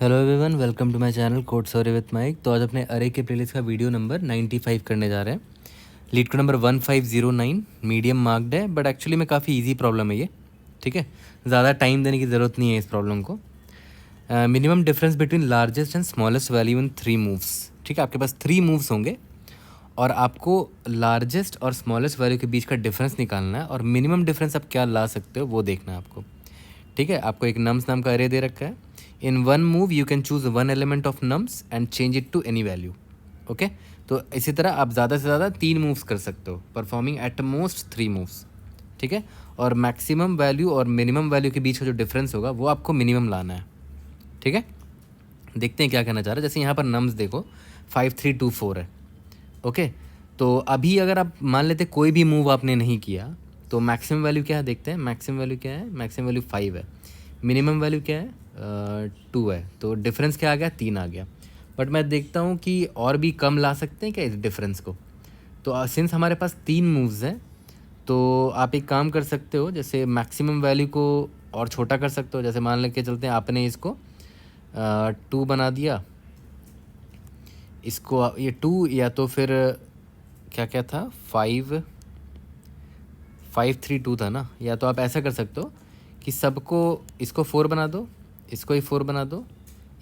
Hello everyone, welcome to my channel code story with MIK. तो आज अपने अरे के प्लेलिस्ट का वीडियो नंबर 95 करने जा रहे हैं। लीड को नंबर 1509 मीडियम मार्क्ड है, बट एक्चुअली में काफ़ी इजी प्रॉब्लम है ये। ठीक है, ज़्यादा टाइम देने की ज़रूरत नहीं है इस प्रॉब्लम को। Minimum difference between largest and smallest value in 3 moves. ठीक है, आपके पास 3 मूव्स होंगे और आपको लार्जेस्ट और स्मॉलेस्ट वैल्यू के बीच का डिफरेंस निकालना है और मिनिमम डिफरेंस आप क्या ला सकते हो वो देखना है आपको। ठीक है, आपको एक नम्स नाम का अरे दे रखा है। In one move you can choose one element of nums and change it to any value. Okay, तो इसी तरह आप ज़्यादा से ज़्यादा 3 मूव्स कर सकते हो, परफॉर्मिंग एट मोस्ट 3 मूव्स। ठीक है, और मैक्सिमम वैल्यू और मिनिमम वैल्यू के बीच का जो डिफरेंस होगा वो आपको मिनिमम लाना है। ठीक है, देखते हैं क्या कहना चाह रहा है। जैसे यहाँ पर नम्स देखो 5 3 2 4 है। ओके, तो अभी अगर आप मान लेते कोई भी मूव आपने नहीं किया तो मैक्सिमम वैल्यू क्या है देखते हैं। मैक्सिमम वैल्यू क्या है? मैक्सिमम वैल्यू 5 है। मिनिमम वैल्यू क्या है? 2 है। तो डिफरेंस क्या आ गया? 3 आ गया। बट मैं देखता हूँ कि और भी कम ला सकते हैं क्या इस डिफरेंस को। तो सिंस हमारे पास 3 मूव्स हैं तो आप एक काम कर सकते हो, जैसे मैक्सिमम वैल्यू को और छोटा कर सकते हो। जैसे मान लेके चलते हैं आपने इसको 2 बना दिया, इसको ये 2 या तो फिर क्या क्या था 5 5 3 2 था ना। या तो आप ऐसा कर सकते हो कि सबको इसको 4 बना दो, इसको ही 4 बना दो,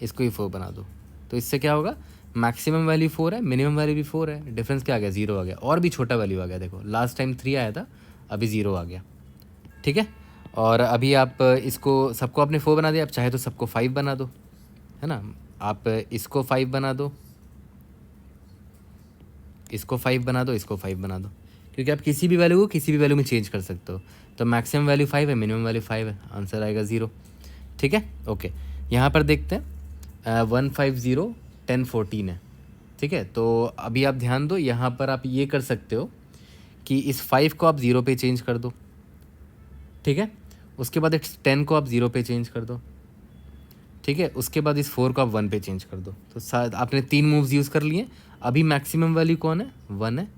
इसको ही 4 बना दो। तो इससे क्या होगा? मैक्सिमम वैल्यू 4 है, मिनिमम वैल्यू भी 4 है, डिफरेंस क्या आ गया? 0 आ गया। और भी छोटा वैल्यू आ गया, देखो लास्ट टाइम 3 आया था, अभी 0 आ गया। ठीक है, और अभी आप इसको सबको आपने 4 बना दिया, आप चाहे तो सबको 5 बना दो, है ना। आप इसको 5 बना दो, इसको 5 बना दो, इसको 5 बना दो, क्योंकि आप किसी भी वैल्यू को किसी भी वैल्यू में चेंज कर सकते हो। तो मैक्सिमम वैल्यू 5 है, मिनिमम वैल्यू 5 है, आंसर आएगा 0। ठीक है, ओके। यहाँ पर देखते हैं 1 5 0 10 14 है। ठीक है, तो अभी आप ध्यान दो, यहाँ पर आप ये कर सकते हो कि इस 5 को आप 0 पे चेंज कर दो। ठीक है, उसके बाद इस 10 को आप 0 पे चेंज कर दो। ठीक है, उसके बाद इस 4 को आप 1 पे चेंज कर दो। तो आपने 3 मूव्स यूज़ कर लिए। अभी मैक्सिमम वैल्यू कौन है? 1 है।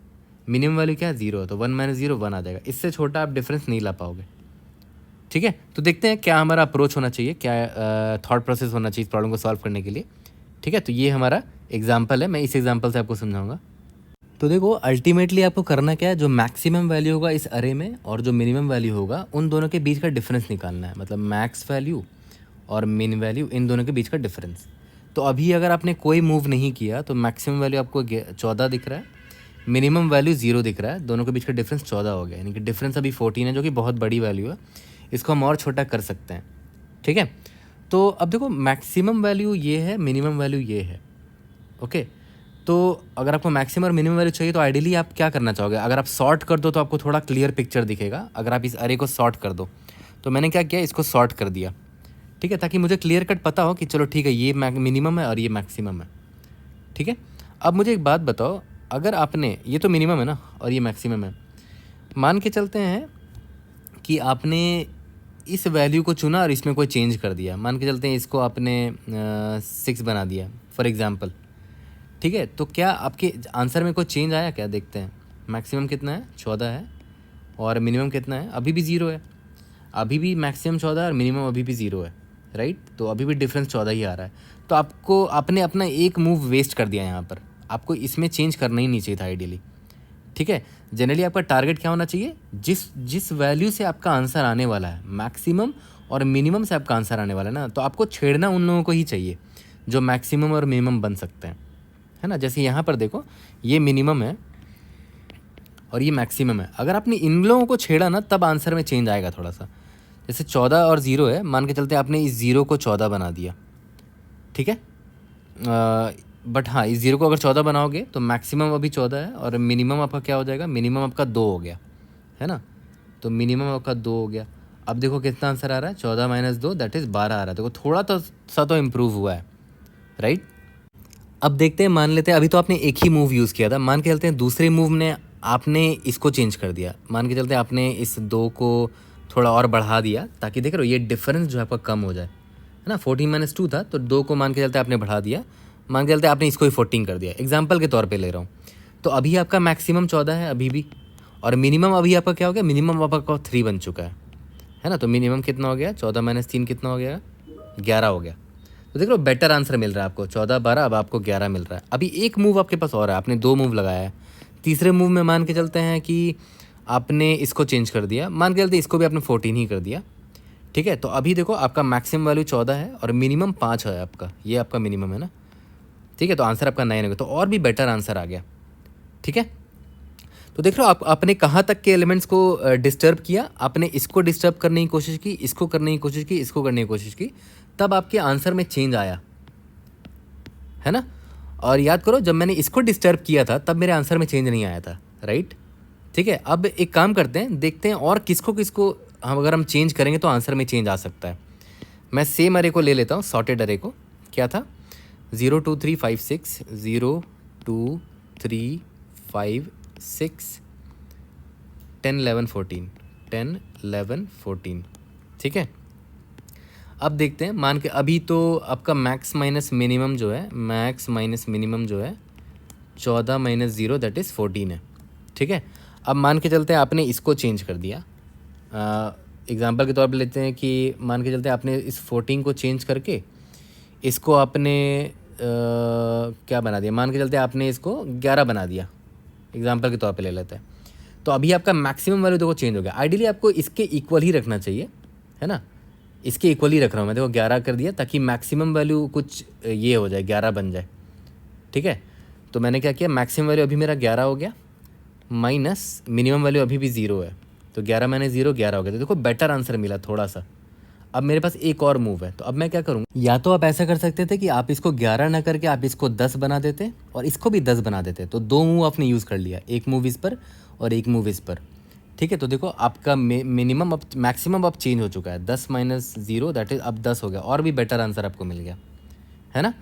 मिनिमम वैल्यू क्या है? 0 है। तो 1 - 0 1 आ जाएगा। इससे छोटा आप डिफरेंस नहीं ला पाओगे। ठीक है, तो देखते हैं क्या हमारा अप्रोच होना चाहिए, क्या थॉट प्रोसेस होना चाहिए इस प्रॉब्लम को सॉल्व करने के लिए। ठीक है, तो ये हमारा एग्जाम्पल है, मैं इस एग्जाम्पल से आपको समझाऊंगा। तो देखो, अल्टीमेटली आपको करना क्या है, जो मैक्सिमम वैल्यू होगा इस अरे में और जो मिनिमम वैल्यू होगा उन दोनों के बीच का डिफरेंस निकालना है। मतलब मैक्स वैल्यू और मिन वैल्यू, इन दोनों के बीच का डिफरेंस। तो अभी अगर आपने कोई मूव नहीं किया तो मैक्सिमम वैल्यू आपको 14 दिख रहा है, मिनिमम वैल्यू 0 दिख रहा है, दोनों के बीच का डिफरेंस 14 हो गया। यानी कि डिफरेंस अभी 14 है, जो कि बहुत बड़ी वैल्यू है। इसको हम और छोटा कर सकते हैं। ठीक है, तो अब देखो मैक्सिमम वैल्यू ये है, मिनिमम वैल्यू ये है। ओके, तो अगर आपको मैक्सिमम और मिनिमम वैल्यू चाहिए तो आइडियली आप क्या करना चाहोगे? अगर आप सॉर्ट कर दो तो आपको थोड़ा क्लियर पिक्चर दिखेगा। अगर आप इस अरे को सॉर्ट कर दो, तो मैंने क्या किया, इसको सॉर्ट कर दिया। ठीक है, ताकि मुझे क्लियर कट पता हो कि चलो ठीक है, ये मिनिमम है और ये मैक्सिमम है। ठीक है, अब मुझे एक बात बताओ, अगर आपने ये तो मिनिमम है ना और ये मैक्सिमम है, मान के चलते हैं कि आपने इस वैल्यू को चुना और इसमें कोई चेंज कर दिया। मान के चलते हैं इसको आपने 6 बना दिया फॉर एग्ज़ाम्पल। ठीक है, तो क्या आपके आंसर में कोई चेंज आया क्या? देखते हैं। मैक्सिमम कितना है? 14 है। और मिनिमम कितना है? अभी भी 0 है। अभी भी मैक्सिमम 14 है और मिनिमम अभी भी 0 है, राइट। तो अभी भी डिफरेंस 14 ही आ रहा है। तो आपने अपना एक मूव वेस्ट कर दिया यहाँ पर। आपको इसमें चेंज करना ही नहीं चाहिए था आइडियली। ठीक है, जनरली आपका टारगेट क्या होना चाहिए? जिस जिस वैल्यू से आपका आंसर आने वाला है, मैक्सिमम और मिनिमम से आपका आंसर आने वाला है ना, तो आपको छेड़ना उन लोगों को ही चाहिए जो मैक्सिमम और मिनिमम बन सकते हैं, है ना। जैसे यहाँ पर देखो, ये मिनिमम है और ये मैक्सिमम है। अगर आपने इन लोगों को छेड़ा ना, तब आंसर में चेंज आएगा थोड़ा सा। जैसे 14 और 0 है, मान के चलते आपने इस 0 को 14 बना दिया। ठीक है, बट हाँ, इस 0 को अगर 14 बनाओगे तो मैक्सिमम अभी 14 है और मिनिमम आपका क्या हो जाएगा? मिनिमम आपका 2 हो गया, है ना। तो मिनिमम आपका 2 हो गया। अब देखो कितना आंसर आ रहा है? 14 - 2 दैट इज़ 12 आ रहा है। देखो थोड़ा तो सा तो इम्प्रूव हुआ है, राइट। अब देखते हैं, मान लेते हैं अभी तो आपने एक ही मूव यूज़ किया था, मान के चलते हैं दूसरे मूव ने आपने इसको चेंज कर दिया। मान के चलते हैं आपने इस 2 को थोड़ा और बढ़ा दिया, ताकि देख रहे हो ये डिफरेंस जो है आपका कम हो जाए, है ना। 14 - 2 था, तो 2 को मान के चलते आपने बढ़ा दिया। मान के चलते आपने इसको ही 14 कर दिया, एग्जाम्पल के तौर पर ले रहा हूँ। तो अभी आपका मैक्सिमम 14 है अभी भी, और मिनिमम अभी आपका क्या हो गया? मिनिमम आपका 3 बन चुका है ना। तो मिनिमम कितना हो गया? 14 - 3 कितना हो गया? 11 हो गया। तो देख लो बेटर आंसर मिल रहा है आपको 14 12, अब आपको 11 मिल रहा है। अभी एक मूव आपके पास और है, आपने 2 मूव लगाया है। तीसरे मूव में मान के चलते हैं कि आपने इसको चेंज कर दिया, मान के चलते इसको भी आपने 14 ही कर दिया, ठीक है। तो अभी देखो आपका मैक्सिमम वैल्यू 14 है और मिनिमम 5 है आपका, ये आपका मिनिमम है ना, ठीक है। तो आंसर आपका 9 होगा, तो और भी बेटर आंसर आ गया, ठीक है। तो देख रहे हो आप, आपने कहाँ तक के एलिमेंट्स को डिस्टर्ब किया, आपने इसको डिस्टर्ब करने की कोशिश की, इसको करने की कोशिश की, इसको करने की कोशिश की, तब आपके आंसर में चेंज आया, है ना। और याद करो जब मैंने इसको डिस्टर्ब किया था तब मेरे आंसर में चेंज नहीं आया था, राइट, ठीक है। अब एक काम करते हैं, देखते हैं और किसको किसको हम अगर हम चेंज करेंगे तो आंसर में चेंज आ सकता है। मैं सेम अरे को ले लेता हूँ, सॉर्टेड अरे को। क्या था, 0 2 3 5 6, 0 2 3 5 6, 10 11 14, 10 11 14, ठीक है। अब देखते हैं, मान के अभी तो आपका मैक्स माइनस मिनिमम जो है, मैक्स माइनस मिनिमम जो है 14 माइनस 0 दैट इज़ 14 है, ठीक है। अब मान के चलते हैं आपने इसको चेंज कर दिया, एग्जांपल के तौर पे लेते हैं कि मान के चलते हैं आपने इस 14 को चेंज करके इसको आपने क्या बना दिया, मान के चलते हैं आपने इसको 11 बना दिया, एग्जांपल के तौर पे ले लेते हैं। तो अभी आपका मैक्सिमम वैल्यू देखो चेंज हो गया। आइडियली आपको इसके इक्वल ही रखना चाहिए, है ना, इसके इक्वल ही रख रहा हूँ मैं, देखो 11 कर दिया ताकि मैक्सिमम वैल्यू कुछ ये हो जाए, 11 बन जाए, ठीक है। तो मैंने क्या किया, मैक्सिमम वैल्यू अभी मेरा 11 हो गया, माइनस मिनिमम वैल्यू अभी भी 0 है, तो 11 माइनस 0 11 हो गया। तो देखो बेटर आंसर मिला थोड़ा सा। अब मेरे पास एक और मूव है, तो अब मैं क्या करूँगा, या तो आप ऐसा कर सकते थे कि आप इसको 11 ना करके आप इसको 10 बना देते और इसको भी 10 बना देते, तो 2 मूव आपने यूज़ कर लिया, एक मूव इस पर और एक मूव इस पर, ठीक है। तो देखो आपका मिनिमम अब मैक्सिमम अब चेंज हो चुका है, 10 माइनस 0 दैट इज अब 10 हो गया, और भी बेटर आंसर आपको मिल गया, है ना।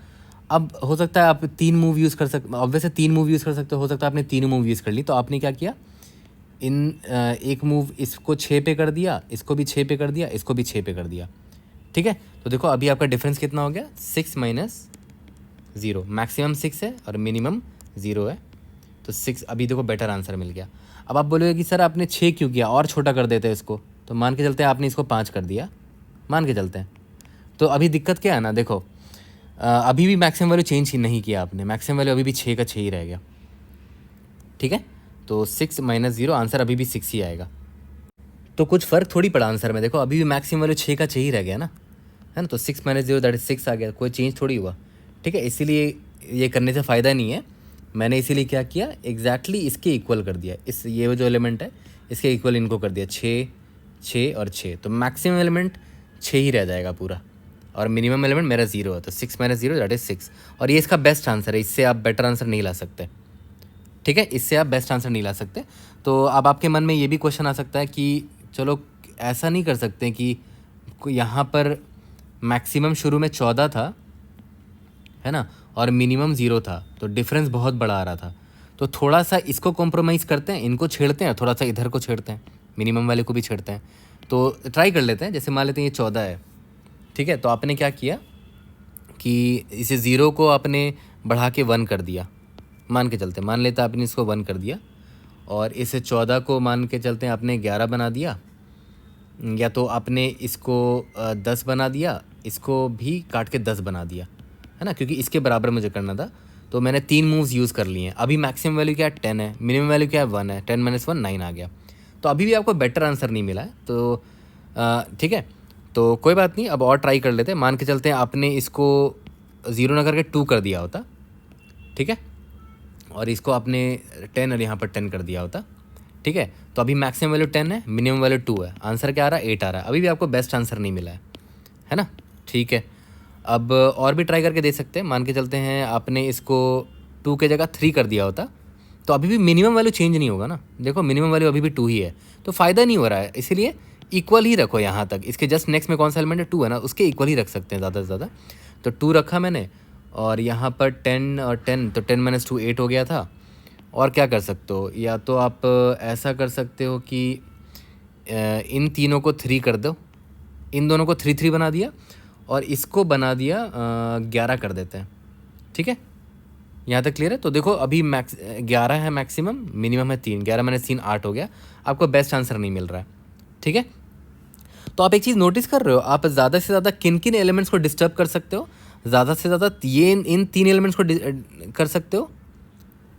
अब हो सकता है आप 3 मूव यूज़ कर सकते, ऑब्वियसली 3 मूव यूज़ कर सकते हो सकता है आपने 3 मूव यूज़ कर ली। तो आपने क्या किया, इन एक मूव इसको 6 पे कर दिया, इसको भी 6 पे कर दिया, इसको भी 6 पे कर दिया, ठीक है। तो देखो अभी आपका डिफरेंस कितना हो गया, 6 माइनस 0, मैक्सिमम 6 है और मिनिमम 0 है, तो 6 अभी देखो बेटर आंसर मिल गया। अब आप बोलोगे कि सर आपने 6 क्यों किया, और छोटा कर देते हैं इसको, तो मान के चलते हैं आपने इसको 5 कर दिया, मान के चलते हैं। तो अभी दिक्कत क्या है ना, देखो अभी भी मैक्सिमम वैल्यू चेंज ही नहीं किया आपने, मैक्सिमम वैल्यू अभी भी 6 का 6 ही रह गया, ठीक है। तो 6 माइनस 0 आंसर अभी भी 6 ही आएगा, तो कुछ फ़र्क थोड़ी पड़ा आंसर में, देखो अभी भी मैक्सिमम वैल्यू 6 का 6 ही रह गया ना, है ना। तो 6 माइनस 0 दैट इज 6 आ गया, कोई चेंज थोड़ी हुआ, ठीक है। इसीलिए ये करने से फ़ायदा नहीं है, मैंने इसीलिए क्या किया, एग्जैक्टली इसके इक्वल कर दिया, इस ये जो एलिमेंट है इसके इक्वल इनको कर दिया, 6 6 और 6, तो मैक्सिमम एलिमेंट 6 ही रह जाएगा पूरा, और मिनिमम एलिमेंट मेरा 0 है, तो 6 माइनस 0 दैट इज 6, और ये इसका बेस्ट आंसर है, इससे आप बेटर आंसर नहीं ला सकते, ठीक है, इससे आप बेस्ट आंसर नहीं ला सकते। तो अब आपके मन में ये भी क्वेश्चन आ सकता है कि चलो ऐसा नहीं कर सकते कि यहाँ पर मैक्सिमम शुरू में 14 था, है ना, और मिनिमम 0 था, तो डिफरेंस बहुत बड़ा आ रहा था, तो थोड़ा सा इसको कॉम्प्रोमाइज़ करते हैं, इनको छेड़ते हैं, थोड़ा सा इधर को छेड़ते हैं, मिनिमम वाले को भी छेड़ते हैं, तो ट्राई कर लेते हैं। जैसे मान लेते हैं ये 14 है, ठीक है। तो आपने क्या किया कि इसे 0 को आपने बढ़ा के 1 कर दिया, मान के चलते मान लेते आपने इसको 1 कर दिया, और इसे 14 को मान के चलते हैं आपने 11 बना दिया, या तो आपने इसको 10 बना दिया, इसको भी काट के 10 बना दिया, है ना, क्योंकि इसके बराबर मुझे करना था। तो मैंने 3 मूव्स यूज़ कर लिए हैं। अभी मैक्सिमम वैल्यू क्या है, 10 है, मिनिमम वैल्यू क्या है, 1 है, 10 माइनस 1 9 आ गया। तो अभी भी आपको बेटर आंसर नहीं मिला है, तो ठीक है, तो कोई बात नहीं, अब और ट्राई कर लेते हैं। मान के चलते हैं आपने इसको 0 ना करके 2 कर दिया होता, ठीक है, और इसको आपने 10 और यहाँ पर 10 कर दिया होता, ठीक है। तो अभी मैक्सिमम वैल्यू 10 है, मिनिमम वैल्यू 2 है, आंसर क्या आ रहा है, 8 आ रहा है। अभी भी आपको बेस्ट आंसर नहीं मिला है ना, ठीक है। अब और भी ट्राई करके दे सकते हैं। मान के चलते हैं आपने इसको 2 के जगह 3 कर दिया होता, तो अभी भी मिनिमम वैल्यू चेंज नहीं होगा ना, देखो मिनिमम वैल्यू अभी भी 2 ही है, तो फ़ायदा नहीं हो रहा है, इसीलिए इक्वल ही रखो यहाँ तक। इसके जस्ट नेक्स्ट में कौन सा एलिमेंट है, 2 है ना, उसके इक्वल ही रख सकते हैं ज़्यादा से ज़्यादा। तो 2 रखा मैंने, और यहाँ पर 10 और 10, तो 10 माइनस 2 8 हो गया था। और क्या कर सकते हो, या तो आप ऐसा कर सकते हो कि इन तीनों को 3 कर दो, इन दोनों को 3 3 बना दिया, और इसको बना दिया 11 कर देते हैं, ठीक है। यहाँ तक क्लियर है। तो देखो अभी 11 है मैक्सिमम, मिनिमम है 3, 11 माइनस 3 8 हो गया, आपको बेस्ट आंसर नहीं मिल रहा है, ठीक है। तो आप एक चीज़ नोटिस कर रहे हो, आप ज़्यादा से ज़्यादा किन किन एलिमेंट्स को डिस्टर्ब कर सकते हो, ज़्यादा से ज़्यादा ये इन 3 एलिमेंट्स को कर सकते हो,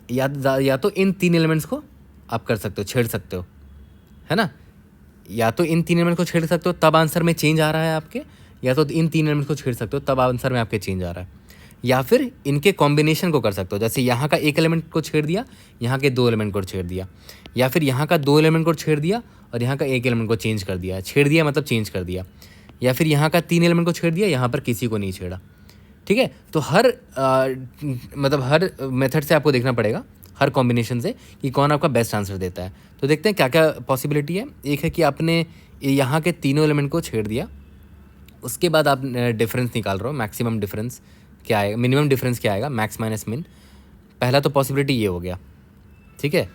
या तो इन 3 एलिमेंट्स को आप कर सकते हो, छेड़ सकते हो, है ना। या तो इन 3 एलिमेंट को छेड़ सकते हो तब आंसर में चेंज आ रहा है आपके, या तो इन 3 एलिमेंट को छेड़ सकते हो तब आंसर में आपके चेंज आ रहा है, या फिर इनके कॉम्बिनेशन को कर सकते हो। जैसे यहाँ का एक एलिमेंट को छेड़ दिया, यहाँ के 2 एलिमेंट को छेड़ दिया, या फिर यहाँ का 2 एलिमेंट को छेड़ दिया और यहाँ का एक एलिमेंट को चेंज कर दिया। छेड़ दिया मतलब चेंज कर दिया। या फिर यहाँ का 3 एलिमेंट को छेड़ दिया, यहाँ पर किसी को नहीं छेड़ा। ठीक है, तो हर मतलब हर मेथड से आपको देखना पड़ेगा, हर कॉम्बिनेशन से, कि कौन आपका बेस्ट आंसर देता है। तो देखते हैं क्या क्या पॉसिबिलिटी है। एक है कि आपने यहाँ के तीनों एलिमेंट को छेड़ दिया, उसके बाद आप डिफरेंस निकाल रहे हो, मैक्सिमम डिफरेंस क्या आएगा, मिनिमम डिफरेंस क्या आएगा, मैक्स माइनस मिन। पहला तो पॉसिबिलिटी ये हो गया, ठीक है।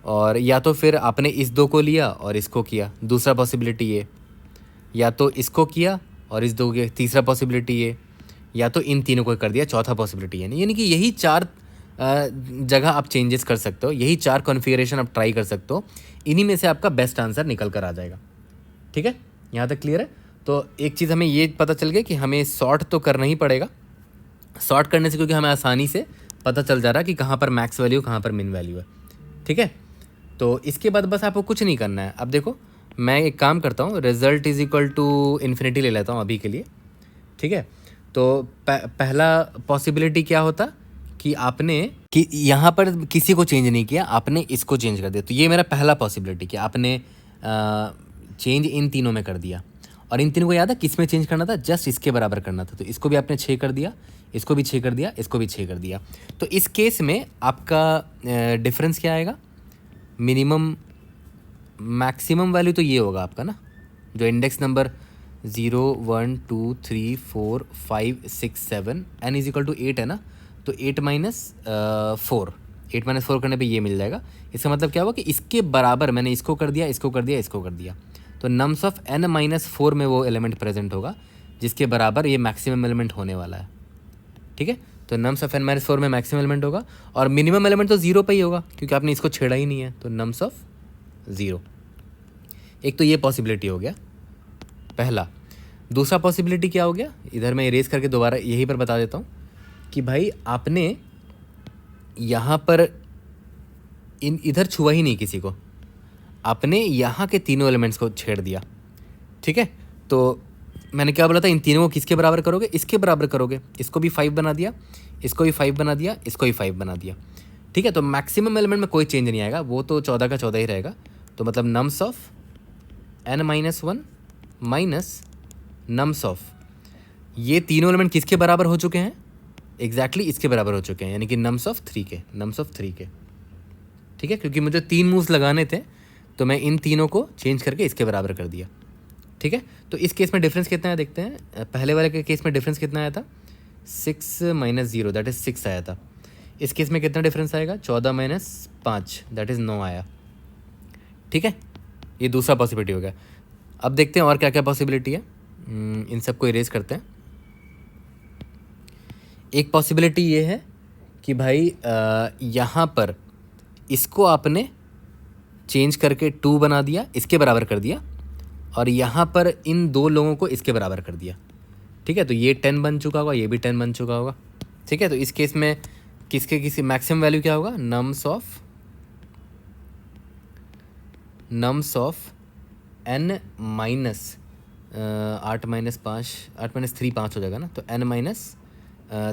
और या तो फिर आपने इस 2 को लिया और इसको किया, दूसरा पॉसिबिलिटी ये। या तो इसको किया और इस 2 के, तीसरा पॉसिबिलिटी ये। या तो इन तीनों को कर दिया, चौथा पॉसिबिलिटी है। यानी कि यही 4 जगह आप चेंजेस कर सकते हो, यही 4 कॉन्फ़िगरेशन आप ट्राई कर सकते हो। इन्हीं में से आपका बेस्ट आंसर निकल कर आ जाएगा। ठीक है, यहाँ तक क्लियर है। तो एक चीज़ हमें ये पता चल गया कि हमें सॉर्ट तो करना ही पड़ेगा। सॉर्ट करने से क्योंकि हमें आसानी से पता चल जा रहा है कि कहाँ पर मैक्स वैल्यू, कहाँ पर मिन वैल्यू है। ठीक है, तो इसके बाद बस आपको कुछ नहीं करना है। अब देखो, मैं एक काम करता हूँ, result is equal to infinity ले लेता हूँ अभी के लिए। ठीक है, तो पहला पॉसिबिलिटी क्या होता कि आपने कि यहाँ पर किसी को चेंज नहीं किया, आपने इसको चेंज कर दिया। तो ये मेरा पहला पॉसिबिलिटी कि आपने चेंज इन तीनों में कर दिया। और इन तीनों को याद है किस में चेंज करना था, जस्ट इसके बराबर करना था। तो इसको भी आपने 6 कर दिया, इसको भी 6 कर दिया, इसको भी 6 कर दिया। तो इस केस में आपका डिफरेंस क्या आएगा, मिनिमम मैक्सिमम वैल्यू तो ये होगा आपका ना, जो index number 0 1 2 3 4 5 6 7 n is equal to 8 है ना। तो 8 माइनस 4 करने पे ये मिल जाएगा। इसका मतलब क्या हुआ कि इसके बराबर मैंने इसको कर दिया, इसको कर दिया, इसको कर दिया। तो नम्स ऑफ n माइनस 4 में वो एलिमेंट प्रेजेंट होगा जिसके बराबर ये मैक्सिमम एलिमेंट होने वाला है। ठीक है, तो नम्स ऑफ n माइनस 4 में मैक्सिमम एलिमेंट होगा, और मिनिमम एलिमेंट तो 0 पे ही होगा क्योंकि आपने इसको छेड़ा ही नहीं है। तो नम्स ऑफ 0। एक तो ये पॉसिबिलिटी हो गया पहला। दूसरा पॉसिबिलिटी क्या हो गया, इधर मैं इरेज करके दोबारा यहीं पर बता देता हूँ कि भाई आपने यहाँ पर इधर छुआ ही नहीं किसी को, आपने यहाँ के तीनों एलिमेंट्स को छेड़ दिया। ठीक है, तो मैंने क्या बोला था, इन तीनों को किसके बराबर करोगे, इसके बराबर करोगे। इसको भी 5 बना दिया, इसको भी 5 बना दिया, इसको भी 5 बना दिया। ठीक है, तो मैक्सिमम एलिमेंट में कोई चेंज नहीं आएगा, वो तो 14 का 14 ही रहेगा। तो मतलब nums of n minus 1 minus nums of, ये तीनों एलिमेंट किसके बराबर हो चुके हैं, एग्जैक्टली इसके बराबर हो चुके हैं, यानी कि नम्स ऑफ 3 के, नम्स ऑफ 3 के। ठीक है, क्योंकि मुझे 3 मूव्स लगाने थे तो मैं इन तीनों को चेंज करके इसके बराबर कर दिया। ठीक है, तो इस केस में डिफरेंस कितना है देखते हैं। पहले वाले के केस में डिफरेंस कितना आया था, 6 माइनस 0 दैट इज़ 6 आया था। इस केस में कितना डिफरेंस आएगा, 14 माइनस 5 दैट इज़ 9 आया। ठीक है, ये दूसरा पॉसिबिलिटी हो गया। अब देखते हैं और क्या क्या पॉसिबिलिटी है, इन सबको इरेज करते हैं। एक पॉसिबिलिटी ये है कि भाई यहाँ पर इसको आपने चेंज करके 2 बना दिया, इसके बराबर कर दिया, और यहाँ पर इन 2 लोगों को इसके बराबर कर दिया। ठीक है, तो ये 10 बन चुका होगा, ये भी 10 बन चुका होगा। ठीक है, तो इस केस में किसी मैक्सिमम वैल्यू क्या होगा, nums of n minus 8 minus 5, 8 minus 3 5 हो जाएगा ना। तो n माइनस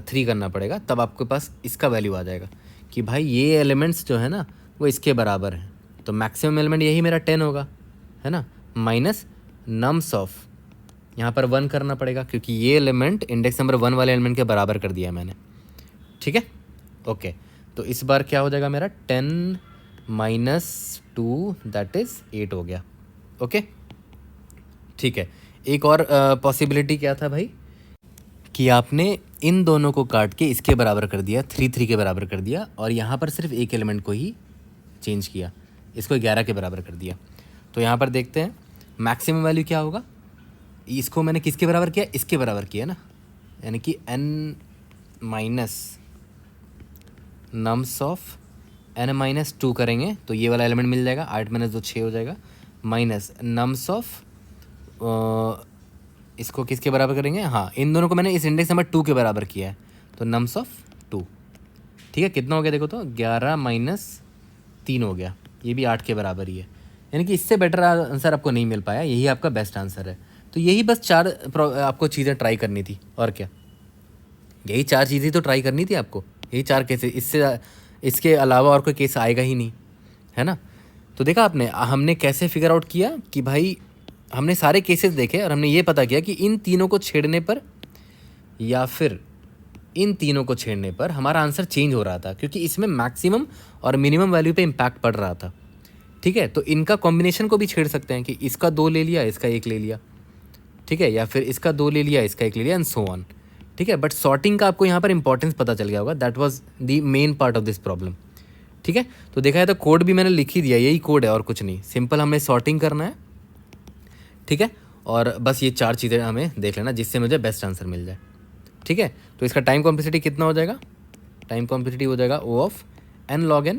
3 करना पड़ेगा, तब आपके पास इसका वैल्यू आ जाएगा कि भाई ये एलिमेंट्स जो है ना वो इसके बराबर हैं। तो मैक्सिमम एलिमेंट यही मेरा 10 होगा, है ना, माइनस नम्स ऑफ, यहाँ पर 1 करना पड़ेगा क्योंकि ये एलिमेंट इंडेक्स नंबर 1 वाले एलिमेंट के बराबर कर दिया है मैंने। ठीक है, ओके, तो इस बार क्या हो जाएगा मेरा 10 माइनस 2 दैट इज़ 8 हो गया। ओके, ठीक है। एक और पॉसिबिलिटी क्या था भाई कि आपने इन दोनों को काट के इसके बराबर कर दिया, 3 3 के बराबर कर दिया, और यहाँ पर सिर्फ एक एलिमेंट को ही चेंज किया, इसको 11 के बराबर कर दिया। तो यहाँ पर देखते हैं मैक्सिमम वैल्यू क्या होगा। इसको मैंने किसके बराबर किया, इसके बराबर किया ना, यानी कि n minus nums of n minus 2 करेंगे तो ये वाला एलिमेंट मिल जाएगा, 8 माइनस 2 6 हो जाएगा, माइनस नम्स ऑफ इसको किसके बराबर करेंगे, हाँ इन दोनों को मैंने इस इंडेक्स नंबर 2 के बराबर किया है, तो नम्स ऑफ 2। ठीक है, कितना हो गया देखो तो 11 माइनस 3 हो गया, ये भी 8 के बराबर ही है। यानी कि इससे बेटर आंसर आपको नहीं मिल पाया, यही आपका बेस्ट आंसर है। तो यही बस 4 आपको चीज़ें ट्राई करनी थी, और क्या, यही 4 चीज़ें तो ट्राई करनी थी आपको, यही 4 केसेस, इसके अलावा और कोई केस आएगा ही नहीं, है ना। तो देखा आपने हमने कैसे फिगर आउट किया कि भाई हमने सारे केसेस देखे और हमने ये पता किया कि इन तीनों को छेड़ने पर या फिर इन तीनों को छेड़ने पर हमारा आंसर चेंज हो रहा था, क्योंकि इसमें मैक्सिमम और मिनिमम वैल्यू पे इम्पैक्ट पड़ रहा था। ठीक है, तो इनका कॉम्बिनेशन को भी छेड़ सकते हैं कि इसका 2 ले लिया, इसका 1 ले लिया, ठीक है, या फिर इसका 2 ले लिया, इसका 1 ले लिया, एंड सो ऑन। ठीक है, बट सॉर्टिंग का आपको यहाँ पर इंपॉर्टेंस पता चल गया होगा, that was the main part of this problem. ठीक है, तो देखा है तो कोड भी मैंने लिख ही दिया, यही कोड है और कुछ नहीं, सिंपल हमें सॉर्टिंग करना है। ठीक है, और बस ये 4 चीज़ें हमें देख लेना जिससे मुझे बेस्ट आंसर मिल जाए। ठीक है, तो इसका टाइम कॉम्प्लेक्सिटी कितना हो जाएगा, टाइम कॉम्प्लेक्सिटी हो जाएगा O of n log n,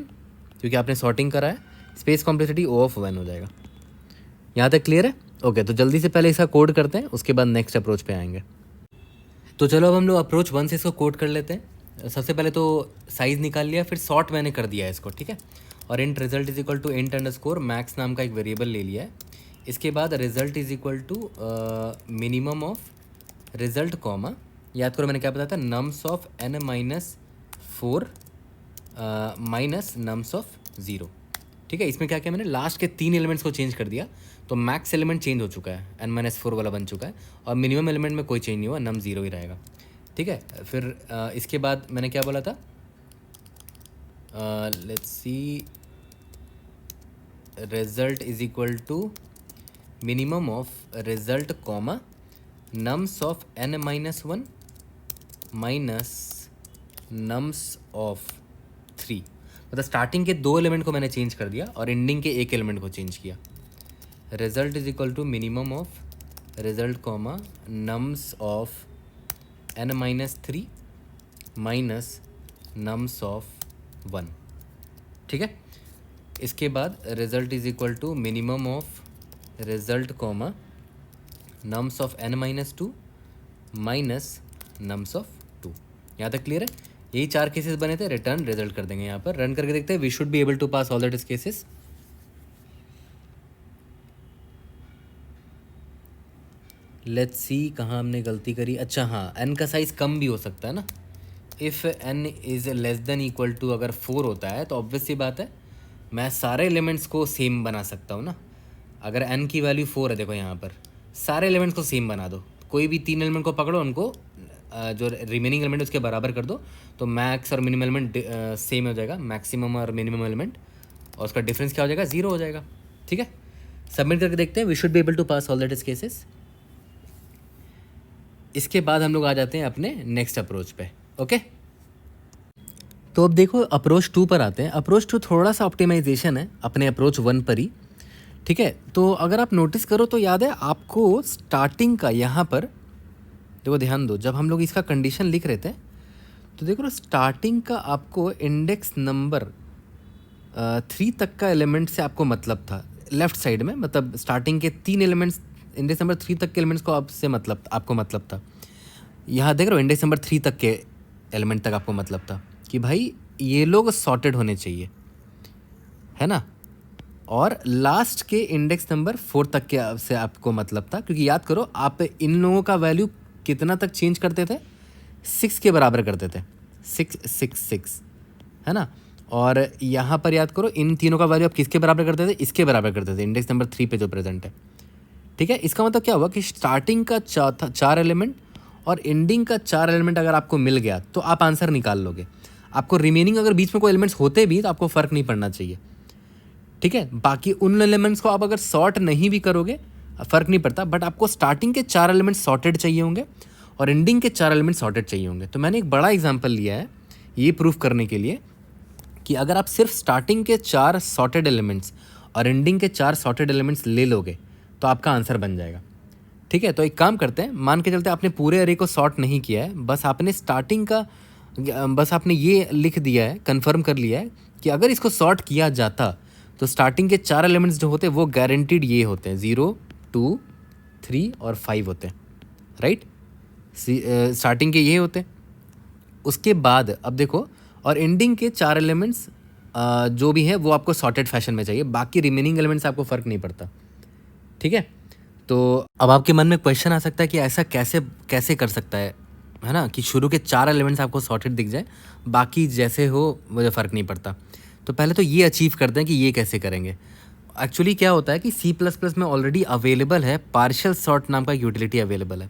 क्योंकि आपने सॉर्टिंग करा है। स्पेस कॉम्प्लेक्सिटी O ऑफ 1 हो जाएगा। यहाँ तक क्लियर है? ओके, तो जल्दी से पहले इसका कोड करते हैं, उसके बाद नेक्स्ट अप्रोच पे आएंगे। तो चलो अब हम लोग अप्रोच 1 से इसको कोड कर लेते हैं। सबसे पहले तो साइज़ निकाल लिया, फिर सॉर्ट मैंने कर दिया है इसको। ठीक है, और int result is equal to int underscore max नाम का एक वेरिएबल ले लिया है। इसके बाद result is equal to minimum of result comma, याद करो मैंने क्या बताया था, nums of n minus 4 minus nums of 0। ठीक है, इसमें क्या किया मैंने, लास्ट के 3 एलिमेंट्स को चेंज कर दिया, तो मैक्स एलिमेंट चेंज हो चुका है, n माइनस 4 वाला बन चुका है, और मिनिमम एलिमेंट में कोई चेंज नहीं हुआ, नम 0 ही रहेगा। ठीक है, फिर इसके बाद मैंने क्या बोला था, let's see, result is equal to minimum of result comma nums of n minus 1 minus nums of 3। मतलब स्टार्टिंग के 2 एलिमेंट को मैंने चेंज कर दिया और एंडिंग के 1 एलिमेंट को चेंज किया। Result is equal to minimum of result comma nums of n minus 3 minus nums of 1। ठीक है, इसके बाद result is equal to minimum of result comma nums of n minus 2 minus nums of 2। यहाँ तक clear है? यही 4 cases बने थे, रिटर्न रिजल्ट कर देंगे। यहाँ पर रन करके देखते हैं, we should be able to pass all that is cases. Let's see कहाँ हमने गलती करी। अच्छा हाँ, n का साइज़ कम भी हो सकता है ना, if n is less than equal to अगर 4 होता है तो ऑब्वियस सी बात है मैं सारे एलिमेंट्स को सेम बना सकता हूँ ना। अगर n की वैल्यू 4 है, देखो यहाँ पर सारे एलिमेंट्स को सेम बना दो, कोई भी 3 एलिमेंट को पकड़ो, उनको जो रिमेनिंग एलिमेंट उसके बराबर कर दो, तो मैक्स और मिनिमम एलिमेंट सेम हो जाएगा, मैक्सिमम और मिनिमम एलिमेंट, और उसका डिफरेंस क्या हो जाएगा, 0 हो जाएगा। ठीक है, सबमिट करके देखते हैं, we should be able to pass all that is cases. इसके बाद हम लोग आ जाते हैं अपने नेक्स्ट अप्रोच पे। ओके, तो अब देखो अप्रोच 2 पर आते हैं। अप्रोच 2 थोड़ा सा ऑप्टिमाइजेशन है अपने अप्रोच 1 पर ही। ठीक है, तो अगर आप नोटिस करो तो याद है आपको स्टार्टिंग का, यहाँ पर देखो ध्यान दो, जब हम लोग इसका कंडीशन लिख रहे थे तो देखो स्टार्टिंग का आपको इंडेक्स नंबर 3 तक का एलिमेंट से आपको मतलब था, लेफ्ट साइड में, मतलब स्टार्टिंग के 3 एलिमेंट्स इंडेक्स नंबर 3 तक के एलिमेंट्स को आपको मतलब था। यहाँ देख रहे हो इंडेक्स नंबर 3 तक के एलिमेंट तक आपको मतलब था कि भाई ये लोग सॉर्टेड होने चाहिए, है ना। और लास्ट के इंडेक्स नंबर 4 तक के से आपको मतलब था, क्योंकि याद करो आप इन लोगों का वैल्यू कितना तक चेंज करते थे, 6 के बराबर करते थे, 6 6 6, है ना। और यहाँ पर याद करो इन तीनों का वैल्यू आप किसके बराबर करते थे, इसके बराबर करते थे, इंडेक्स नंबर 3 पे जो प्रेजेंट है। ठीक है, इसका मतलब क्या हुआ कि स्टार्टिंग का 4 एलिमेंट और एंडिंग का 4 एलिमेंट अगर आपको मिल गया तो आप आंसर निकाल लोगे। आपको रिमेनिंग अगर बीच में कोई एलिमेंट्स होते भी तो आपको फ़र्क नहीं पड़ना चाहिए। ठीक है, बाकी उन एलिमेंट्स को आप अगर सॉर्ट नहीं भी करोगे फ़र्क नहीं पड़ता, बट आपको स्टार्टिंग के 4 एलिमेंट्स सॉर्टेड चाहिए होंगे और एंडिंग के 4 एलिमेंट्स सॉर्टेड चाहिए होंगे। तो मैंने एक बड़ा एग्जांपल लिया है ये प्रूफ करने के लिए कि अगर आप सिर्फ स्टार्टिंग के 4 सॉर्टेड एलिमेंट्स और एंडिंग के 4 सॉर्टेड एलिमेंट्स ले लोगे तो आपका आंसर बन जाएगा। ठीक है, तो एक काम करते हैं, मान के चलते आपने पूरे अरे को सॉर्ट नहीं किया है, बस आपने स्टार्टिंग का बस आपने ये लिख दिया है, कंफर्म कर लिया है कि अगर इसको सॉर्ट किया जाता तो स्टार्टिंग के 4 एलिमेंट्स जो होते हैं वो गारंटीड ये होते हैं, 0 2 3 और 5 होते हैं। राइट। स्टार्टिंग के ये होते, उसके बाद अब देखो, और एंडिंग के 4 एलिमेंट्स जो भी है वो आपको सॉर्टेड फैशन में चाहिए, बाकी रिमेनिंग एलिमेंट्स आपको फ़र्क नहीं पड़ता, ठीक है। तो अब आपके मन में क्वेश्चन आ सकता है कि ऐसा कैसे कैसे कर सकता है ना, कि शुरू के 4 एलिमेंट्स आपको सॉर्टेड दिख जाए, बाकी जैसे हो मुझे फ़र्क नहीं पड़ता। तो पहले तो ये अचीव करते हैं कि ये कैसे करेंगे। एक्चुअली क्या होता है कि C++ में ऑलरेडी अवेलेबल है पार्शियल सॉर्ट नाम का यूटिलिटी अवेलेबल है,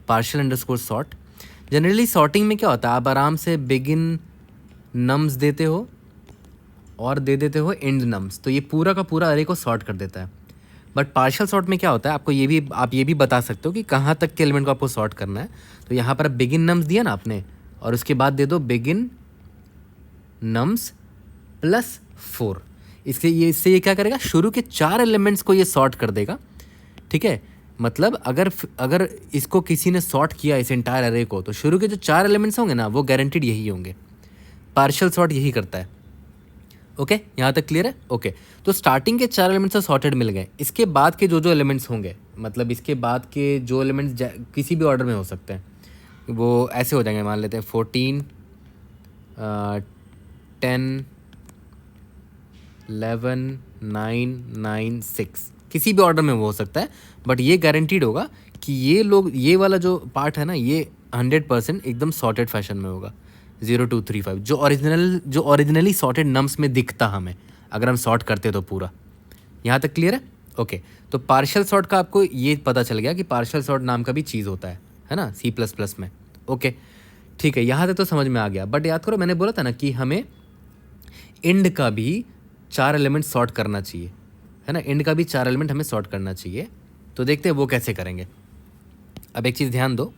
partial underscore sort. Generally sorting में क्या होता है, आप आराम से बिगिन नम्स देते हो और दे देते हो एंड नम्स, तो ये पूरा का पूरा अरे को सॉर्ट कर देता है। बट पार्शियल सॉर्ट में क्या होता है, आपको आप ये भी बता सकते हो कि कहाँ तक के एलिमेंट को आपको सॉर्ट करना है। तो यहाँ पर बिगिन नम्स दिया ना आपने, और उसके बाद दे दो बिगिन नम्स प्लस 4। इससे ये क्या करेगा, शुरू के 4 एलिमेंट्स को ये सॉर्ट कर देगा, ठीक है। मतलब अगर इसको किसी ने सॉर्ट किया इस एंटायर अरे को, तो शुरू के जो 4 एलिमेंट्स होंगे ना वो गारंटीड यही होंगे। पार्शियल सॉर्ट यही करता है। ओके, यहाँ तक क्लियर है। ओके, तो स्टार्टिंग के 4 एलिमेंट्स तो सॉर्टेड मिल गए। इसके बाद के जो एलिमेंट्स होंगे, मतलब इसके बाद के जो एलिमेंट्स किसी भी ऑर्डर में हो सकते हैं, वो ऐसे हो जाएंगे। मान लेते हैं 14 10 11 9 9 6, किसी भी ऑर्डर में वो हो सकता है। बट ये गारंटीड होगा कि ये वाला जो पार्ट है ना, ये 100% एकदम सॉर्टेड फैशन में होगा। 0 2 3 5 जो ओरिजिनली सॉर्टेड नम्स में दिखता हमें, अगर हम सॉर्ट करते तो पूरा। यहाँ तक क्लियर है। ओके, तो पार्शियल सॉर्ट का आपको ये पता चल गया कि पार्शियल सॉर्ट नाम का भी चीज़ होता है ना C++ में। ओके, ठीक है, यहाँ तक तो समझ में आ गया। बट याद करो, मैंने बोला था ना कि हमें एंड का भी 4 एलिमेंट सॉर्ट करना चाहिए, है ना। एंड का भी 4 एलिमेंट हमें सॉर्ट करना चाहिए। तो देखते हैं वो कैसे करेंगे। अब एक चीज़ ध्यान दो,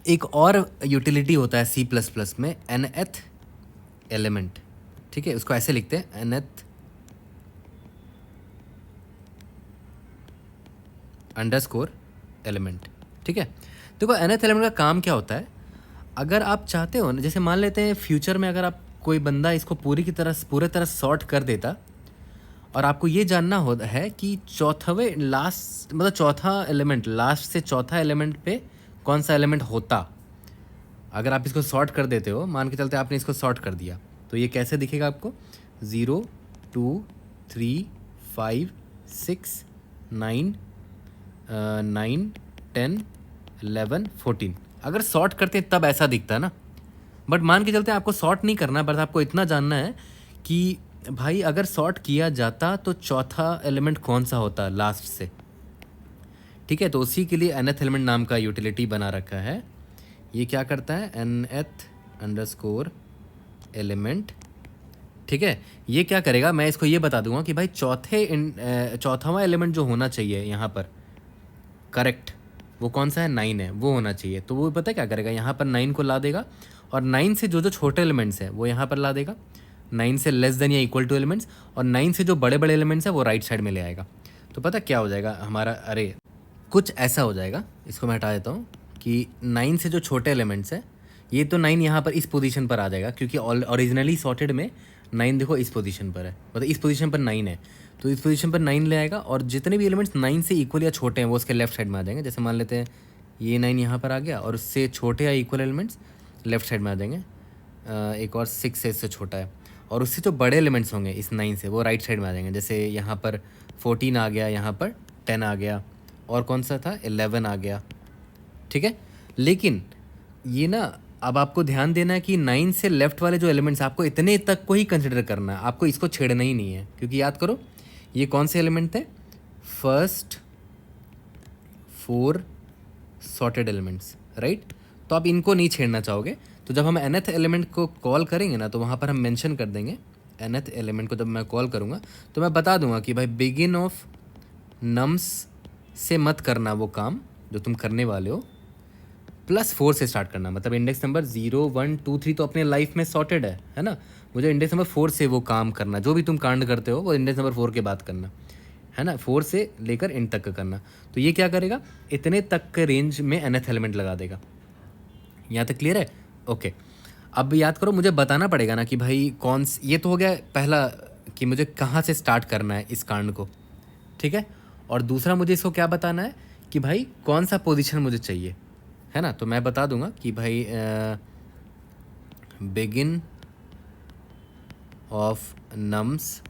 एक और यूटिलिटी होता है C++ में, nth एलिमेंट, ठीक है। उसको ऐसे लिखते हैं, nth अंडरस्कोर एलिमेंट, ठीक है। देखो nth एलिमेंट का काम क्या होता है, अगर आप चाहते हो ना, जैसे मान लेते हैं फ्यूचर में अगर आप कोई बंदा इसको पूरी तरह सॉर्ट कर देता, और आपको ये जानना है कि चौथा एलिमेंट, लास्ट से चौथा एलिमेंट पे कौन सा एलिमेंट होता। अगर आप इसको सॉर्ट कर देते हो, मान के चलते आपने इसको सॉर्ट कर दिया, तो ये कैसे दिखेगा आपको, 0 2 3 5 6 9 9 10 11 14। अगर सॉर्ट करते हैं तब ऐसा दिखता है ना। बट मान के चलते हैं आपको सॉर्ट नहीं करना, बस आपको इतना जानना है कि भाई अगर सॉर्ट किया जाता तो चौथा एलिमेंट कौन सा होता लास्ट से, ठीक है। तो उसी के लिए nth एलिमेंट नाम का यूटिलिटी बना रखा है। ये क्या करता है, nth अंडरस्कोर एलिमेंट, ठीक है। ये क्या करेगा, मैं इसको ये बता दूंगा कि भाई चौथावां एलिमेंट जो होना चाहिए यहाँ पर करेक्ट, वो कौन सा है, 9 है, वो होना चाहिए। तो वो पता है क्या करेगा, यहाँ पर 9 को ला देगा, और 9 से जो छोटे एलिमेंट्स हैं वो यहाँ पर ला देगा, 9 से लेस देन या इक्वल टू एलिमेंट्स, और 9 से जो बड़े बड़े एलिमेंट्स हैं वो राइट साइड में ले आएगा। तो पता क्या हो जाएगा हमारा, अरे कुछ ऐसा हो जाएगा, इसको मैं हटा देता हूँ, कि 9 से जो छोटे एलिमेंट्स हैं, ये तो 9 यहाँ पर इस पोजीशन पर आ जाएगा, क्योंकि ओरिजिनली सॉर्टेड में 9 देखो इस पोजीशन पर है, मतलब इस पोजीशन पर 9 है, तो इस पोजीशन पर 9 ले आएगा, और जितने भी एलिमेंट्स 9 से इक्वल या छोटे हैं वो उसके लेफ्ट साइड में आ जाएंगे। जैसे मान लेते हैं ये 9 यहाँ पर आ गया, और उससे छोटे या इक्वल एलिमेंट्स लेफ्ट साइड में आ जाएंगे। एक और 6 से इससे छोटा है, और उससे जो बड़े एलिमेंट्स होंगे इस 9 से वो राइट साइड में आ जाएंगे। जैसे यहाँ पर 14 आ गया, यहाँ पर 10 आ गया, और कौन सा था, 11 आ गया, ठीक है। लेकिन ये ना, अब आपको ध्यान देना है कि 9 से लेफ्ट वाले जो एलिमेंट्स, आपको इतने तक को ही कंसिडर करना है, आपको इसको छेड़ना ही नहीं है। क्योंकि याद करो ये कौन से एलिमेंट थे, फर्स्ट 4 सॉर्टेड एलिमेंट्स, राइट। तो आप इनको नहीं छेड़ना चाहोगे। तो जब हम nth एलिमेंट को कॉल करेंगे ना, तो वहाँ पर हम मेंशन कर देंगे nth एलिमेंट को। जब मैं कॉल करूँगा तो मैं बता दूंगा कि भाई बिगिन ऑफ नम्स से मत करना वो काम जो तुम करने वाले हो, +4 से स्टार्ट करना। मतलब इंडेक्स नंबर 0 1 2 3 तो अपने लाइफ में सॉर्टेड है ना। मुझे इंडेक्स नंबर 4 से वो काम करना, जो भी तुम कांड करते हो वो इंडेक्स नंबर 4 के बाद करना, है ना। 4 से लेकर एंड तक का करना। तो ये क्या करेगा, इतने तक के रेंज में nth एलिमेंट लगा देगा। यहाँ तक क्लियर है। ओके, अब याद करो, मुझे बताना पड़ेगा ना कि भाई ये तो हो गया पहला कि मुझे कहाँ से स्टार्ट करना है इस कांड को, ठीक है। और दूसरा मुझे इसको क्या बताना है कि भाई कौन सा पोजीशन मुझे चाहिए, है ना। तो मैं बता दूंगा कि भाई begin of nums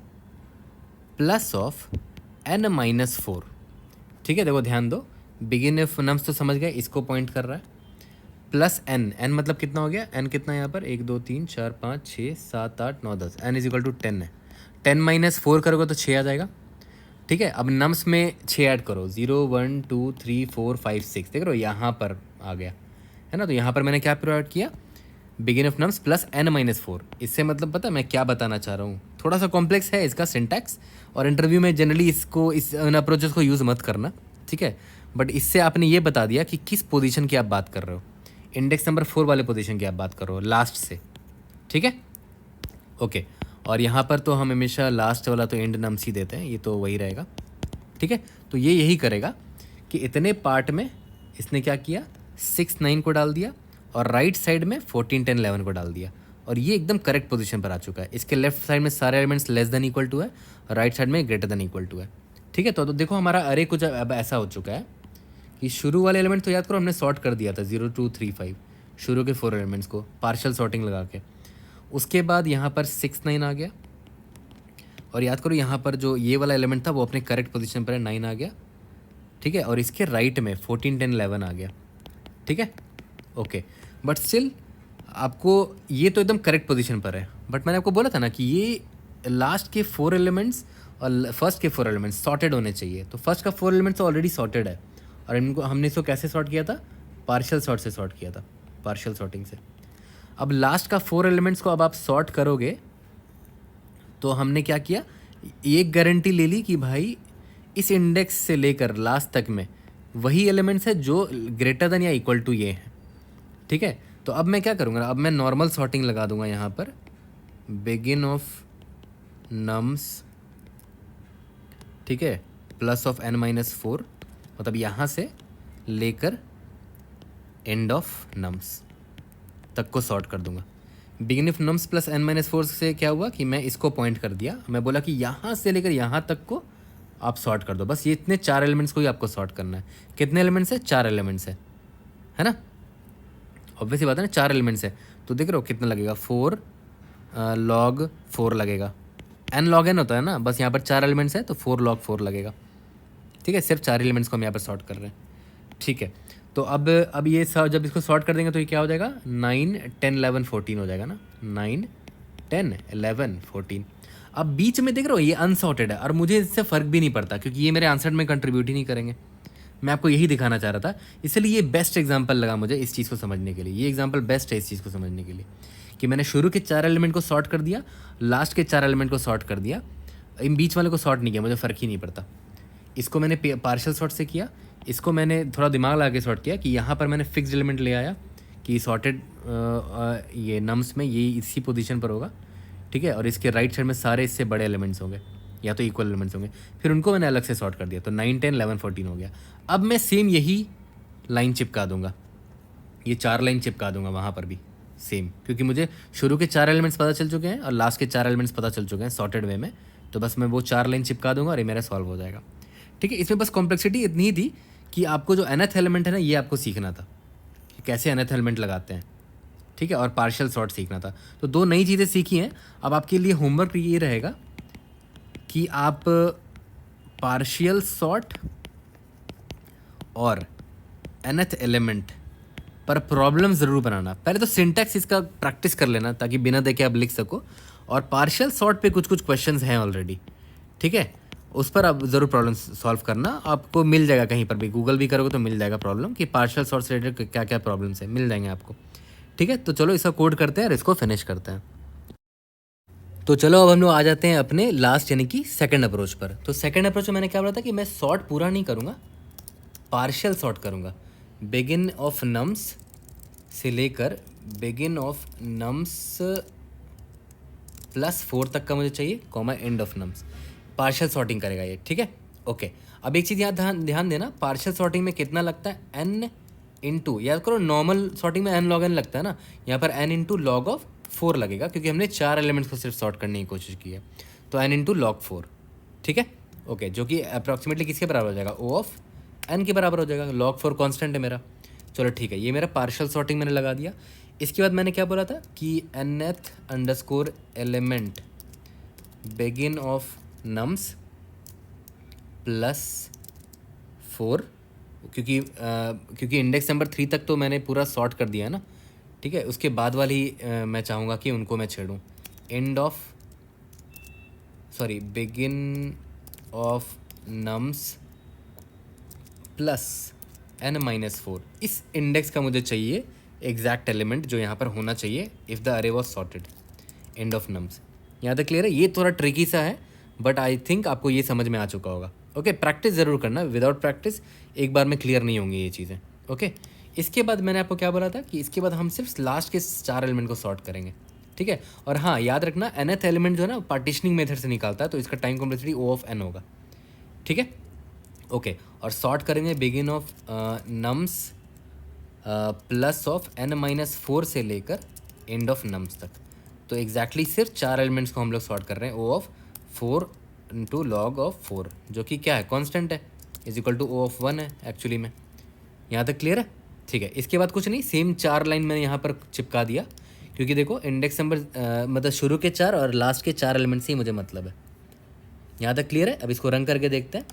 plus of n-4। ठीक है, देखो ध्यान दो, बिगिन ऑफ नम्स तो समझ गए, इसको पॉइंट कर रहा है, प्लस n मतलब कितना हो गया, n कितना है यहाँ पर, 1 2 3 4 5 6 7 8 9 10, n इज इक्वल टू 10 है। 10-4 करोगे तो 6 आ जाएगा। ठीक है, अब नम्स में 6 ऐड करो, 0 1 2 3 4 5 6, देख रहे हो यहाँ पर आ गया, है ना। तो यहाँ पर मैंने क्या प्रोवाइड किया, begin of nums plus n-4। इससे मतलब पता है मैं क्या बताना चाह रहा हूँ, थोड़ा सा कॉम्प्लेक्स है इसका सिंटैक्स, और इंटरव्यू में जनरली इसको इस इन अप्रोचेस को यूज़ मत करना, ठीक है। बट इससे आपने ये बता दिया कि किस पोजीशन की आप बात कर रहे हो, इंडेक्स नंबर 4 वाले पोजीशन की आप बात कर रहे हो, लास्ट से। ठीक है, ओके। और यहाँ पर तो हम हमेशा लास्ट वाला तो एंड नम्स ही देते हैं, ये तो वही रहेगा। ठीक है, तो ये यही करेगा कि इतने पार्ट में इसने क्या किया, 6 9 को डाल दिया और राइट साइड में 14 10 11 को डाल दिया, और ये एकदम करेक्ट पोजीशन पर आ चुका है। इसके लेफ्ट साइड में सारे elements less than equal to है, राइट साइड में ग्रेटर देन इक्वल टू है। ठीक है, तो देखो हमारा अरे कुछ अब ऐसा हो चुका है कि शुरू वाले एलिमेंट तो याद करो हमने सॉर्ट कर दिया था 0 2 3 5, शुरू के 4 एलिमेंट्स को पार्शियल सॉर्टिंग लगा के। उसके बाद यहाँ पर 6 9 आ गया, और याद करो यहाँ पर जो ये वाला एलिमेंट था वो अपने करेक्ट पोजीशन पर है, 9 आ गया। ठीक है, और इसके राइट में 14 10 11 आ गया। ठीक है, ओके। बट स्टिल आपको ये तो एकदम करेक्ट पोजीशन पर है, बट मैंने आपको बोला था ना कि ये लास्ट के 4 एलिमेंट्स और फर्स्ट के 4 एलिमेंट्स सॉर्टेड होने चाहिए। तो फर्स्ट का 4 एलिमेंट्स तो ऑलरेडी सॉर्टेड है, और इनको हमने इसको कैसे सॉर्ट किया था, पार्शियल सॉर्ट से सॉर्ट किया था, पार्शियल सॉर्टिंग से। अब लास्ट का 4 एलिमेंट्स को अब आप सॉर्ट करोगे तो हमने क्या किया, एक गारंटी ले ली कि भाई इस इंडेक्स से लेकर लास्ट तक में वही एलिमेंट्स है जो ग्रेटर देन या इक्वल टू ये हैं। ठीक है, तो अब मैं क्या करूँगा, अब मैं नॉर्मल सॉर्टिंग लगा दूंगा यहाँ पर, बिगिन ऑफ नम्स, ठीक है, प्लस ऑफ n-4, मतलब यहाँ से लेकर एंड ऑफ नम्स तक को सॉर्ट कर दूंगा। Begin of nums plus n-4 से क्या हुआ कि मैं इसको पॉइंट कर दिया, मैं बोला कि यहाँ से लेकर यहाँ तक को आप सॉर्ट कर दो, बस ये इतने 4 एलिमेंट्स को ही आपको सॉर्ट करना है। कितने एलिमेंट्स है, 4 एलिमेंट्स है ना, ऑब्वियसली बात है ना, 4 एलिमेंट्स है। तो देख रहे हो कितना लगेगा, 4 log 4 लगेगा, n log n होता है ना, बस यहाँ पर 4 एलिमेंट्स है तो 4 log 4 लगेगा। ठीक है, सिर्फ 4 एलिमेंट्स को हम यहाँ पर सॉर्ट कर रहे हैं। ठीक है, तो अब ये जब इसको सॉर्ट कर देंगे तो ये क्या हो जाएगा, 9 10 11 14 हो जाएगा ना, 9 10 11 14। अब बीच में देख रहे हो ये अनसॉर्टेड है, और मुझे इससे फ़र्क भी नहीं पड़ता क्योंकि ये मेरे आंसर में कंट्रीब्यूट ही नहीं करेंगे। मैं आपको यही दिखाना चाह रहा था, इसलिए ये बेस्ट एग्जांपल लगा मुझे इस चीज़ को समझने के लिए। ये एग्जांपल बेस्ट है इस चीज़ को समझने के लिए कि मैंने शुरू के 4 एलिमेंट को सॉर्ट कर दिया, लास्ट के 4 एलिमेंट को सॉर्ट कर दिया, इन बीच वाले को सॉर्ट नहीं किया, मुझे फ़र्क ही नहीं पड़ता। इसको मैंने पार्शियल सॉर्ट से किया, इसको मैंने थोड़ा दिमाग लगा के सॉर्ट किया कि यहाँ पर मैंने फिक्स्ड एलिमेंट ले आया कि सॉर्टेड ये नम्स में ये इसी पोजीशन पर होगा। ठीक है, और इसके राइट साइड में सारे इससे बड़े एलिमेंट्स होंगे या तो इक्वल एलिमेंट्स होंगे, फिर उनको मैंने अलग से सॉर्ट कर दिया, तो 9 10 11 14 हो गया। अब मैं सेम यही लाइन चिपका दूंगा, ये 4 लाइन चिपका दूंगा वहाँ पर भी सेम, क्योंकि मुझे शुरू के 4 एलिमेंट्स पता चल चुके हैं और लास्ट के 4 एलिमेंट्स पता चल चुके हैं सॉर्टेड वे में, तो बस मैं वो 4 लाइन चिपका दूंगा और ये मेरा सॉल्व हो जाएगा। ठीक है, इसमें बस कॉम्प्लेक्सिटी इतनी ही थी कि आपको जो nth एलिमेंट है ना ये आपको सीखना था कि कैसे nth एलिमेंट लगाते हैं। ठीक है, और पार्शियल सॉर्ट सीखना था। तो 2 नई चीज़ें सीखी हैं। अब आपके लिए होमवर्क ये रहेगा कि आप पार्शियल सॉर्ट और nth एलिमेंट पर प्रॉब्लम ज़रूर बनाना। पहले तो सिंटैक्स इसका प्रैक्टिस कर लेना ताकि बिना देखे आप लिख सको, और पार्शियल सॉर्ट पे कुछ कुछ क्वेश्चंस हैं ऑलरेडी। ठीक है, उस पर आप ज़रूर प्रॉब्लम सॉल्व करना, आपको मिल जाएगा कहीं पर भी, गूगल भी करोगे तो मिल जाएगा प्रॉब्लम कि पार्शियल सॉर्ट से रिलेटेड क्या क्या प्रॉब्लम्स है, मिल जाएंगे आपको। ठीक है, तो चलो इसका कोड करते हैं और इसको फिनिश करते हैं। तो चलो अब हम लोग आ जाते हैं अपने लास्ट यानी कि सेकंड अप्रोच पर। तो सेकंड अप्रोच में मैंने क्या बोला था कि मैं सॉर्ट पूरा नहीं करूँगा, पार्शियल सॉर्ट करूँगा। बिगिन ऑफ नम्स से लेकर बिगिन ऑफ नम्स प्लस 4 तक का मुझे चाहिए, comma end of nums, partial sorting करेगा ये। ठीक है, ओके। अब एक चीज़ यहाँ ध्यान देना, पार्शियल सॉर्टिंग में कितना लगता है, n इंटू, याद करो नॉर्मल सॉर्टिंग में n log n लगता है ना, यहाँ पर n इंटू लॉग ऑफ 4 लगेगा क्योंकि हमने 4 एलिमेंट्स को सिर्फ सॉर्ट करने की कोशिश की है, तो n इंटू लॉग 4। ठीक है, ओके, जो कि अप्रॉक्सीमेटली किसके बराबर हो जाएगा, O ऑफ n के बराबर हो जाएगा, log 4 कांस्टेंट है मेरा। चलो ठीक है, ये मेरा पार्शियल सॉर्टिंग मैंने लगा दिया। इसके बाद मैंने क्या बोला था कि nth underscore element begin of nums plus 4, क्योंकि इंडेक्स नंबर 3 तक तो मैंने पूरा सॉर्ट कर दिया है ना, ठीक है। उसके बाद वाली मैं चाहूँगा कि उनको मैं छेड़ूँ। Begin of nums plus n-4, इस इंडेक्स का मुझे चाहिए एग्जैक्ट एलिमेंट जो यहाँ पर होना चाहिए इफ़ द अरे was sorted end of nums. यहाँ तक क्लियर है? ये थोड़ा ट्रिकी सा है बट आई थिंक आपको ये समझ में आ चुका होगा। ओके, प्रैक्टिस ज़रूर करना, विदाउट प्रैक्टिस एक बार में क्लियर नहीं होंगी ये चीज़ें। ओके, इसके बाद मैंने आपको क्या बोला था कि इसके बाद हम सिर्फ लास्ट के 4 एलिमेंट को सॉर्ट करेंगे, ठीक है। और हाँ, याद रखना nth एलिमेंट जो है ना पार्टीशनिंग मेथड से निकालता है, तो इसका time complexity O of n होगा, ठीक है। ओके, और सॉर्ट करेंगे begin of nums plus of n-4 से लेकर एंड ऑफ नम्स तक। तो एग्जैक्टली सिर्फ 4 एलिमेंट्स को हम लोग सॉर्ट कर रहे हैं, O of 4 into log of 4, जो कि क्या है, कांस्टेंट है, is equal to O of 1 है एक्चुअली में। यहाँ तक क्लियर है? ठीक है, इसके बाद कुछ नहीं, सेम 4 लाइन मैंने यहाँ पर चिपका दिया, क्योंकि देखो इंडेक्स नंबर मतलब शुरू के 4 और लास्ट के 4 एलिमेंट से ही मुझे मतलब है। यहाँ तक क्लियर है? अब इसको रन करके देखते हैं।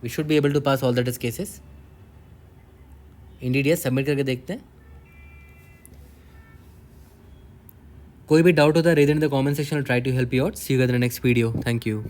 We should be able to pass all the test cases. Indeed yes, submit करके देखते हैं। कोई भी डाउट होता है raise in the comment section, try to help you out. See you in the next video. Thank you.